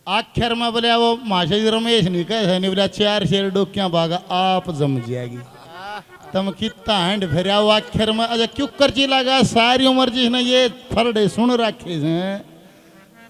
आखिर में बोले वो माशा रमेश नहीं कहे नहीं बोला 4 शेर डोक्या भागा आप जम जाएगी तुम कितना हैंड फेरा वो आखिर में अजय क्यों करची लगा सारी उम्र जिसने ये फरडे सुन रखे हैं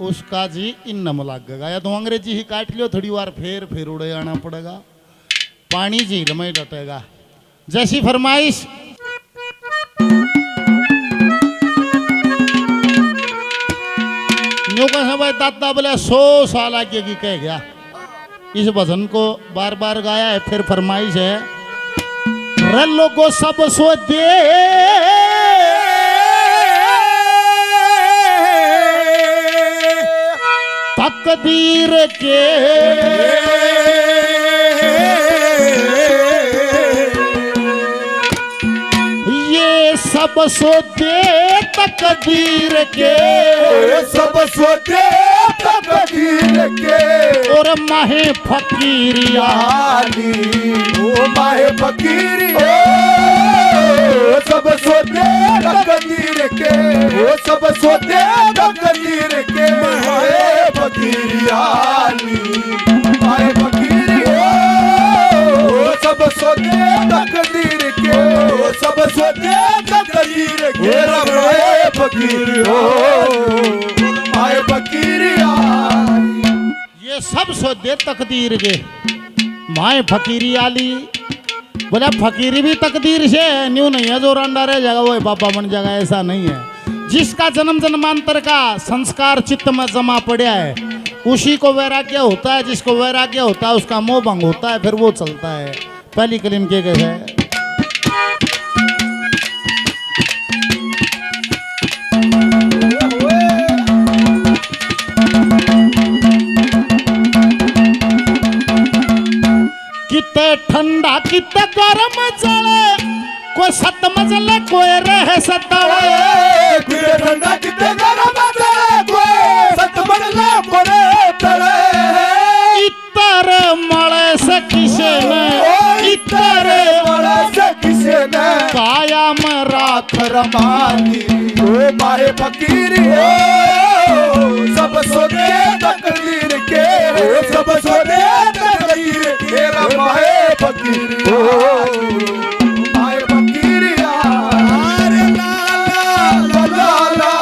उसका जी इन नम लगेगा या तो अंग्रेजी ही काट लियो थोड़ी बार फिर उड़े आना पड़ेगा पानी झील में डटेगा जैसी फरमाइश न्यू का भाई दादा बोले 100 साल आगे की कह गया इस भजन को बार बार गाया है फिर फरमाइश है रे लोगों सब सो दे तकदीर के ये सब सोते तकदीर के सब सोते तकदीर के और माहे फकीरिया ओ माहे फकीरी सब सोते तकदीर के ओ सब सोते तकदीर के माहे फकीरिया माहे फकीरी सब सोते तकदीर के सब सोते तकदीर के माहे फकीरी माहे फकीरिया ये सब सोते तकदीर के माए फकीरी आली बोला फकीरी भी तकदीर से है न्यू नहीं है जो रंडा रह जाएगा वो बाबा बन जाएगा ऐसा नहीं है जिसका जन्म जन्मांतर का संस्कार चित्त में जमा पड़ा है उसी को वैराग्य होता है जिसको वैराग्य होता है उसका मोह भंग होता है फिर वो चलता है पहली कलीम के कैसे है कितने ठंडा कितने गरम चले कोई सत मजले कोई रह सतावे कितने ठंडा कितने गरम चले कोई सत मजले कोई तले इतर मले से किसे ने इतर मले से किसे ने काया में राख रमानी ओ माहे फकीरी सब सोते तकदीर के सब सोते तकदीर के माहे फकीरी माहे फकीरी अरे ला ला ला ला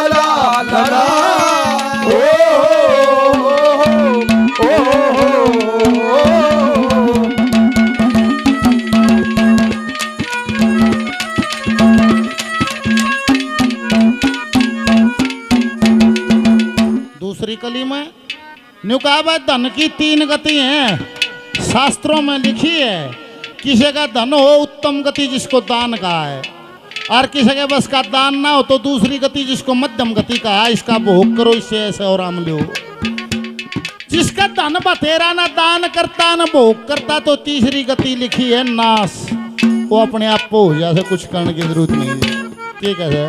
ला ला ला दूसरी कली में न्यू कहा भाई धन की 3 गति हैं शास्त्रों में लिखी है किसी का धन हो उत्तम गति जिसको दान कहा है और किसी के बस का दान ना हो तो दूसरी गति जिसको मध्यम गति कहा है इसका भोग करो इससे ऐसे और आम लो जिसका धन बतेरा ना दान करता ना भोग करता तो तीसरी गति लिखी है नाश वो अपने आप को हो जाए कुछ करने की जरूरत नहीं है ठीक है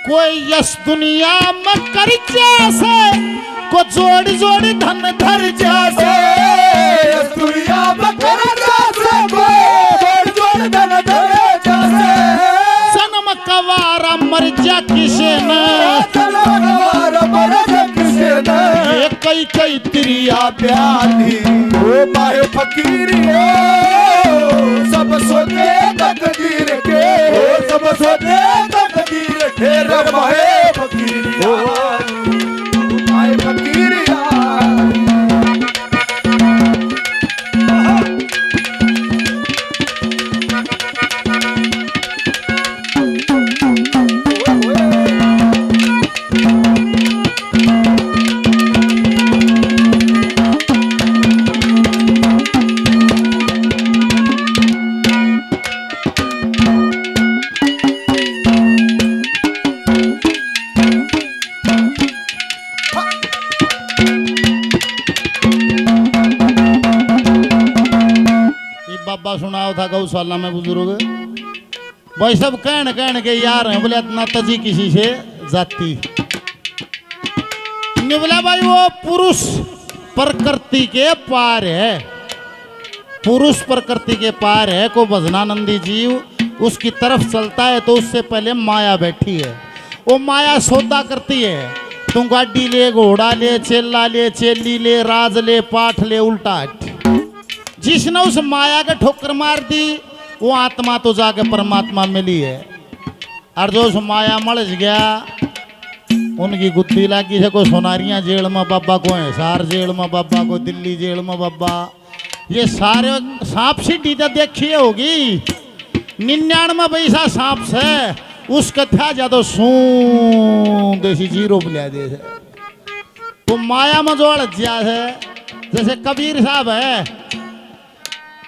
कोई यस दुनिया में कर जैसे को जोड़ जोड़ धन धर जैसे दुनिया में कर जैसे जोड़ जोड़ धन धर जैसे जन्म कवारा मर जा किसे ने जन्म कवारा मर जा किसे ने ये कई कई तिरिया प्याली ओ माहे फकीरी सब सोते तकदीर के सब सोते तकदीर के रब माहे फकीरी माहे फकीरी बाबा सुनाओ था गौशाला में बुजुर्ग भाई सब कहन के यार हैं बोले इतना तजी किसी से जाती नहीं बोला भाई वो पुरुष प्रकृति के पार है पुरुष प्रकृति के पार है को भजनानंदी जीव उसकी तरफ चलता है तो उससे पहले माया बैठी है। वो माया सौदा करती है, तू गाड़ी ले, घोड़ा ले, चेला ले, चेली ले, राज ले, पाठ ले, उल्टा हट। जिसने उस माया के ठोकर मार दी वो आत्मा तो जाके परमात्मा मिली है। और जो उस माया मलझ गया उनकी गुत्ती लागी है, को सोनारियां जेल में बाबा, को हिसार जेल में बाबा, को दिल्ली जेल में बाबा। ये सारे सांप सीढ़ी तो देखी होगी, 99 पैसा सांप से उसका था ज्यादा सू देसी जीरो बुला दे है। तो माया में जो अड़ जा है, जैसे कबीर साहब है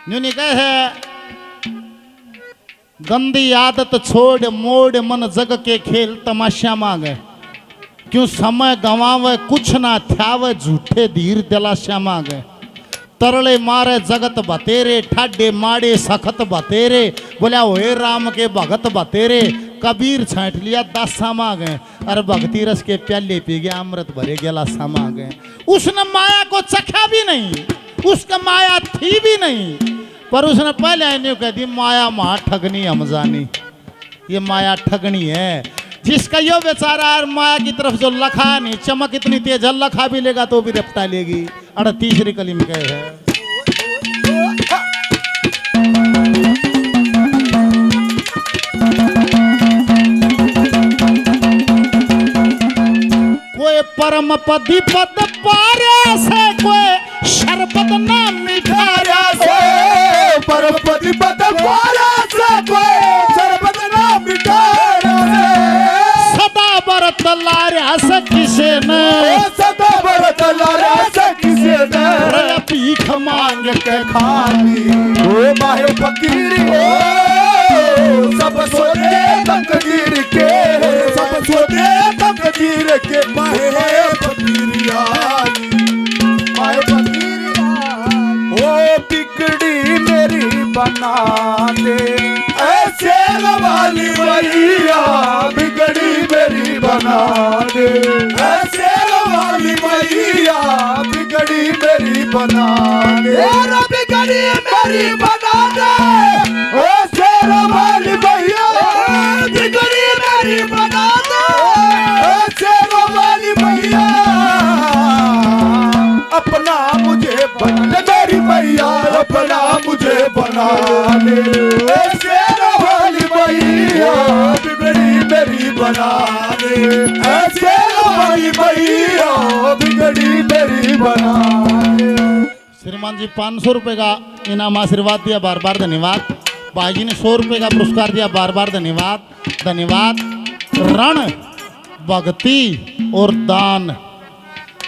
यूं नहीं कहे, गंदी आदत छोड़ मोड़ मन जग के खेल तमाशा मांगे, क्यों समय गंवावे कुछ ना थ्यावे झूठे धीर दिलाशा मांगे। तरले मारे जगत बतेरे, ठाडे माड़े सखत बतेरे, बोला ओए राम के भगत बतेरे। कबीर छांट लिया दासा मांगे, अरे भक्ति रस के प्याले पी गया अमृत भरे गिलासा मांगे। उसने माया को चखा भी नहीं, उसका माया थी भी नहीं, पर उसने पहले नहीं कह दी माया मां ठगनी हम जानी, ये माया ठगनी है। जिसका यो बेचारा माया की तरफ जो लखा नहीं, चमक इतनी तेज है, लखा भी लेगा तो भी रफ्ता लेगी। 38 कली में कहे है, कोई परम पदी पद पारे से, कोई शरबत ना मिठारा से, परमपति पद पारा से, कोई शरबत ना मिठारा से। सदा बरत लारा से किसे ने, सदा बरत लारा से किसे ने, भीख मांग के खाली ओ माहे फकीरी ओ, सब सोने तकदीर के, सब सोने तकदीर के, माहे फकीरिया माहे फकीरिया। ओ बिगड़ी मेरी बना दे ऐसे वाली मैया, बिगड़ी मेरी बना दे ऐसे वाली मैया, बिगड़ी मेरी बना दे, बिगड़ी मेरी बना दे ओ शेर वाली मैया, बिगड़ी मेरी बना दे ओ शेर वाली मैया। अपना मुझे बना मेरी मैया, अपना मुझे बना ले ओ शेर वाली मैया, बिगड़ी मेरी बना ले ओ शेर वाली मैया, बिगड़ी मेरी बना ले। श्रीमान जी 500 रुपए का इनाम आशीर्वाद दिया, बार बार धन्यवाद। भाई ने 100 रुपए का पुरस्कार दिया, बार बार धन्यवाद धन्यवाद। रण भक्ति और दान,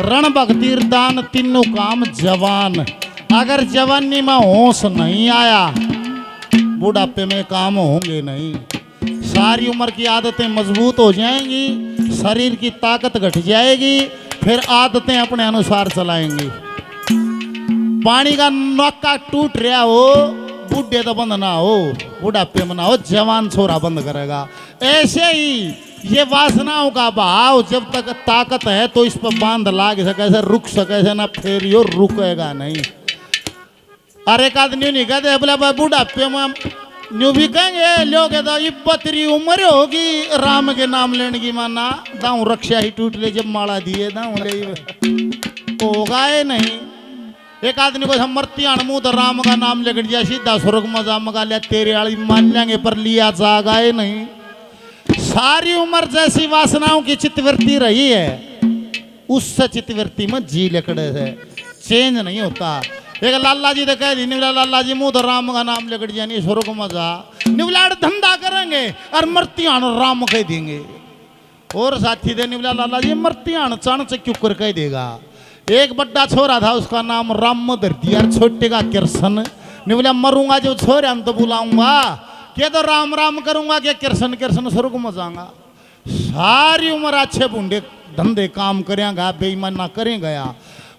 रण भक्ति और दान तीनों काम जवान। अगर जवानी में होश नहीं आया बुढ़ापे में काम होंगे नहीं। सारी उम्र की आदतें मजबूत हो जाएंगी, शरीर की ताकत घट जाएगी, फिर आदतें अपने अनुसार चलाएंगी। पानी का नौका टूट रहा हो, बूढ़े तो बंद ना हो, बुढ़ापे में ना हो, जवान छोरा बंद करेगा। ऐसे ही ये वासनाओं का भाव जब तक ताकत है तो इस पर बांध लाग सके से, रुक सके से ना, फिर यो रुकेगा नहीं। अरे एक आदमी नहीं कहते बोला बुढ़ापे में न्यू भी कहेंगे लोग तो 72 उम्र होगी राम के नाम लेने की, माना दाऊ रक्षा ही टूट ले जब माला दिए दाऊ ले होगा नहीं। एक आदमी को मरती अणमुद राम का नाम लेकर दिया, सीधा स्वर्ग मजा मगा लिया, तेरे वाली मान लेंगे पर लिया जागाए नहीं। सारी उम्र जैसी वासनाओं की चित्तवृत्ति रही है, उससे चित्तवृत्ति में जी लकड़े है, चेंज नहीं होता। एक लाला जी तो कह दी निवला लाला जी मुँह राम का नाम लेकर दिया नहीं स्वर्ग मजा, निवलाड़ धंधा करेंगे और मरतियान राम कह देंगे। और साथी दे निवला लाला जी मरतियान चाण से क्यों कर कह देगा। एक बड्डा छोरा था उसका नाम राम धर दिया, छोटे का कृष्ण। निवला मरूंगा जो छोरे हम तो बुलाऊंगा, क्या तो राम राम करूंगा, क्या कृष्ण कृष्ण स्वर्ग में जाऊंगा। सारी उम्र अच्छे बूढ़े धंधे काम करेंगा, बेईमान ना करें गया।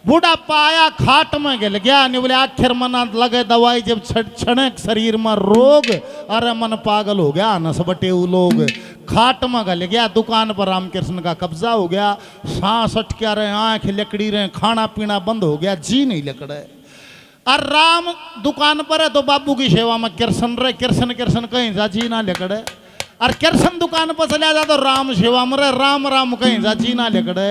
बूढ़ा पाया खाट में गिल गया, नहीं बोले आखिर मना लगे दवाई जब छड़क शरीर में रोग, अरे मन पागल हो गया नस बटे लोग। खाट में गल गया, दुकान पर रामकृष्ण का कब्जा हो गया, सांस अटक्या रहे, आंख लकड़ी रहे, खाना पीना बंद हो गया, जी नहीं लकड़े। और राम दुकान पर है तो बाबू की सेवा में किरसन रहे, किरसन किरसन कहीं जा चीना लेकड़े। और किरसन दुकान पर चला जा तो राम सेवा में रहे, राम राम कहीं जा चीना लेकड़े।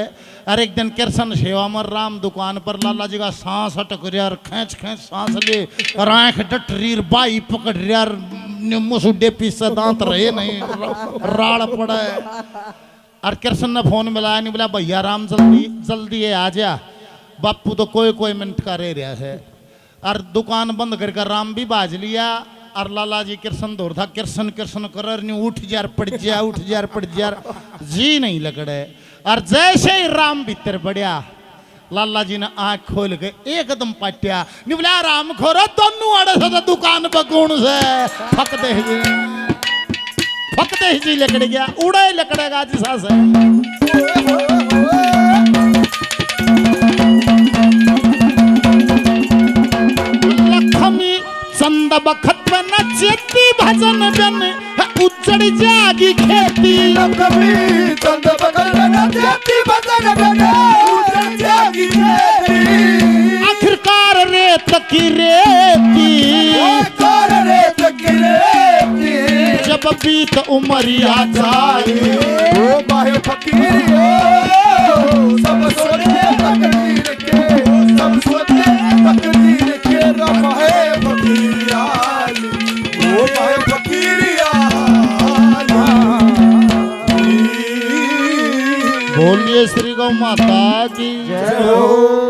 और एक दिन किरसन सेवा में राम दुकान पर, लाला जी का सांस अटक रहा और खींच खींच सांस ले और आँख डट रही, बाई पकड़ रहा और मुसुडे पीस दांत रहे नहीं, राड़ पड़ा है। और किरसन ने फोन मिलाया, नहीं बोला भैया राम जल्दी जल्दी है आ जा, बापू तो कोई कोई मिनट का रह रहा है। और दुकान बंद करके राम भी बाज लिया। और लाला जी किरसन दौड़ था, किरसन किरसन कर नहीं, उठ जार पड़ जा, उठ जार पड़ जार, जी नहीं लगड़े। और जैसे ही राम भीतर बढ़िया, लाला जी ने आंख खोल के एकदम पाटिया, नहीं बोला राम खोरो दोनों आड़े से दुकान पर कौन से फक दे जी, फक दे जी लकड़ गया, उड़े लकड़ेगा जी सास लखमी चंद बखत में नचती भजन बन उजड़ जागी खेती। लखमी चंद बखत में नचती भजन बन उजड़ जागी खेती। आखिरकार रेत की रेती, आखिरकार रेत की रेती, जब बीत उमरिया जाए ओ माहे फकीर सब सोचे तकदीर के, सब सोचे तकदीर के रमाए फकीर आली, ओ माहे फकीर आली। बोलिए श्री गौ माता की जय हो।